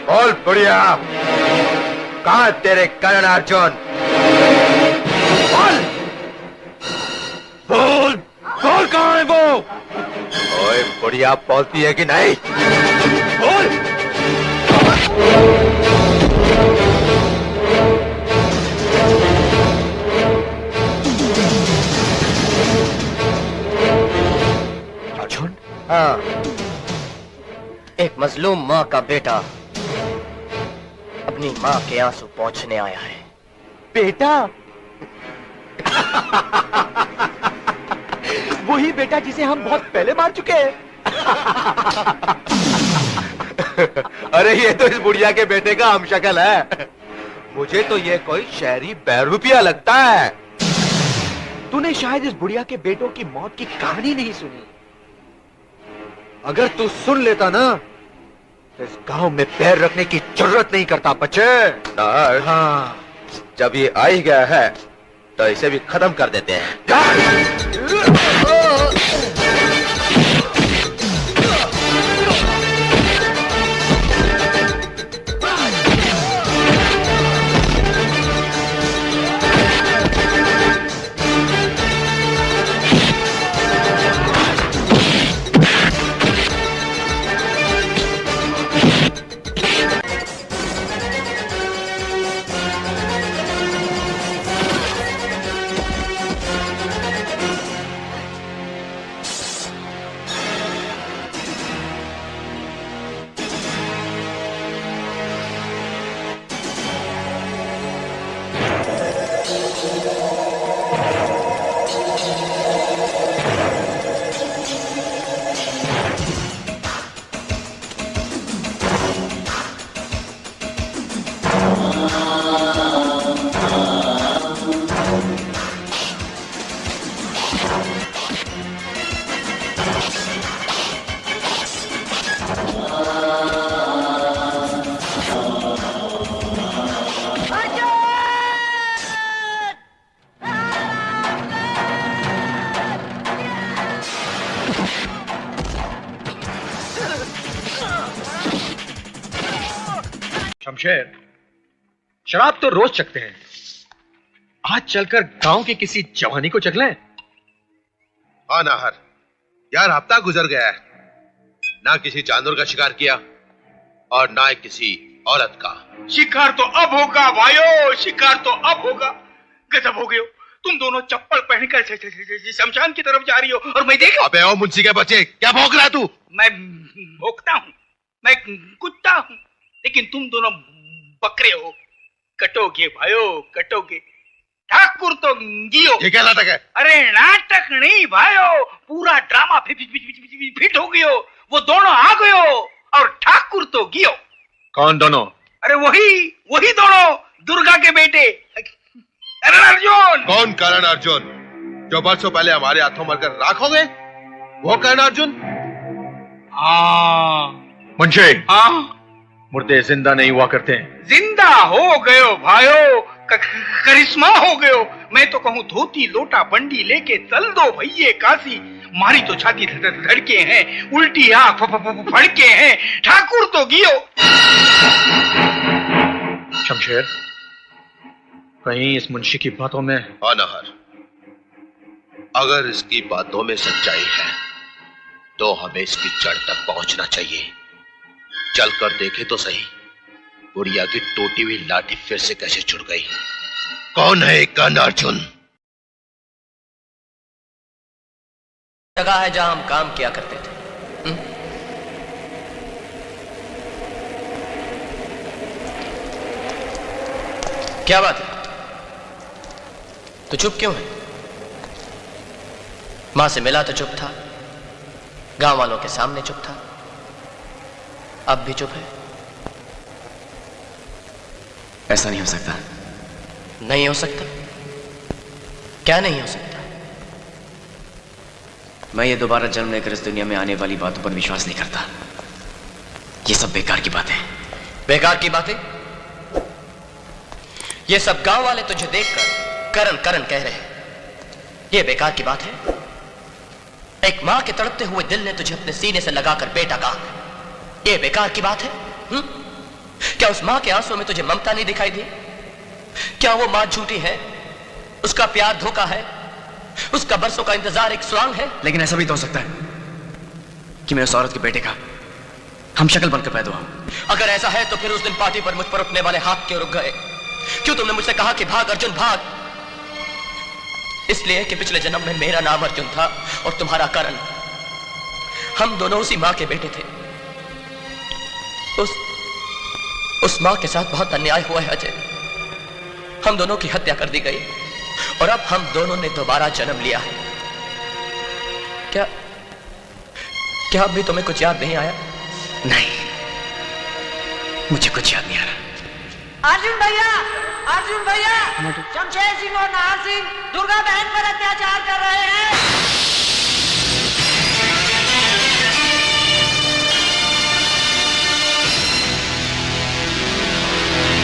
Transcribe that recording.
बोल बुढ़िया, कहां तेरे करण अर्जुन? बोल बोल बोल, कहां है वो? ओए बुढ़िया, बोलती है कि नहीं? बोल। अर्जुन? हाँ, एक मजलूम माँ का बेटा अपनी माँ के आंसू पोंछने आया है। बेटा? वही बेटा जिसे हम बहुत पहले मार चुके हैं। अरे ये तो इस बुढ़िया के बेटे का हमशक्ल है। मुझे तो ये कोई शहरी बहरूपिया लगता है। तूने शायद इस बुढ़िया के बेटों की मौत की कहानी नहीं सुनी। अगर तू सुन लेता ना, तो इस गांव में पैर रखने की जरूरत नहीं करता बच्चे। हाँ, जब ये आ ही गया है तो इसे भी खत्म कर देते हैं। शमशेर, शराब तो रोज चखते हैं, आज चलकर गांव की किसी जवानी को चख लें। हाँ नाहर, यार हफ्ता गुजर गया है, ना किसी जानवर का शिकार किया और ना ही किसी औरत का। शिकार तो अब होगा भाइयों, शिकार तो अब होगा। गजब हो गए हो तुम दोनों, चप्पल पहनकर शमशान की तरफ जा रही हो और मैं देख। अबे ओ मुंशी के बच्चे, क्या भौंक रहा है तू? मैं भौंकता हूँ, मैं कुत्ता हूँ, लेकिन तुम दोनों बकरे हो। कटोगे भाइयों, कटोगे। ठाकुर तो गियो। ये क्या नाटक है? अरे नाटक नहीं भाइयों, पूरा ड्रामा फिट हो गयो। वो दोनों आ गयो और ठाकुर तो गियो। कौन दोनों? अरे वही दोनों, दुर्गा के बेटे करण अर्जुन। कौन करण अर्जुन? जो बरसों पहले हमारे हाथों मरकर राख हो गए, वो करण अर्जुन? हाँ मुंशी, हाँ, मुर्दे जिंदा नहीं हुआ करते हैं। जिंदा हो गयो भाइयों, करिश्मा हो गयो। मैं तो कहूँ धोती लोटा बंडी लेके चल दो भैये काशी। मारी तो छाती धड़के हैं, उल्टी आंख फड़के हैं। ठाकुर तो गियो। शमशेर, कहीं इस मुंशी की बातों में। हाँ नाहर, अगर इसकी बातों में सच्चाई है तो हमें इसकी जड़ तक पहुंचना चाहिए। चलकर देखे तो सही, बुढ़िया की टूटी हुई लाठी फिर से कैसे जुड़ गई। कौन है कर्ण अर्जुन? जगह है जहां हम काम किया करते थे। क्या बात है, तू चुप क्यों है? मां से मिला तो चुप था, गांव वालों के सामने चुप था, अब भी चुप है। ऐसा नहीं हो सकता। नहीं हो सकता? क्या नहीं हो सकता? मैं ये दोबारा जन्म लेकर इस दुनिया में आने वाली बातों पर विश्वास नहीं करता। ये सब बेकार की बातें। बेकार की बातें? ये सब गांव वाले तुझे देखकर करण करण कह रहे हैं, ये बेकार की बात है? एक मां के तड़पते हुए दिल ने तुझे अपने सीने से लगाकर बेटा कहा, ये बेकार की बात है? क्या उस मां के आंसुओं में तुझे ममता नहीं दिखाई दी? क्या वो मां झूठी है? उसका प्यार धोखा है? उसका बरसों का इंतजार एक स्वांग है? लेकिन ऐसा भी तो हो सकता है कि मैं उस औरत के बेटे का हम शक्ल बनकर पैदा हुआ। अगर ऐसा है तो फिर उस दिन पार्टी पर मुझ पर उठने वाले हाथ क्यों रुक गए? क्यों तुमने मुझसे कहा कि भाग अर्जुन भाग? इसलिए कि पिछले जन्म में मेरा नाम अर्जुन था और तुम्हारा करण। हम दोनों उसी मां के बेटे थे। उस मां के साथ बहुत अन्याय हुआ है अजय। हम दोनों की हत्या कर दी गई और अब हम दोनों ने दोबारा जन्म लिया है। क्या अब भी तुम्हें कुछ याद नहीं आया? नहीं, मुझे कुछ याद नहीं आ रहा। अर्जुन भैया, शमशेर सिंह और नाहर सिंह दुर्गा बहन पर अत्याचार कर रहे हैं।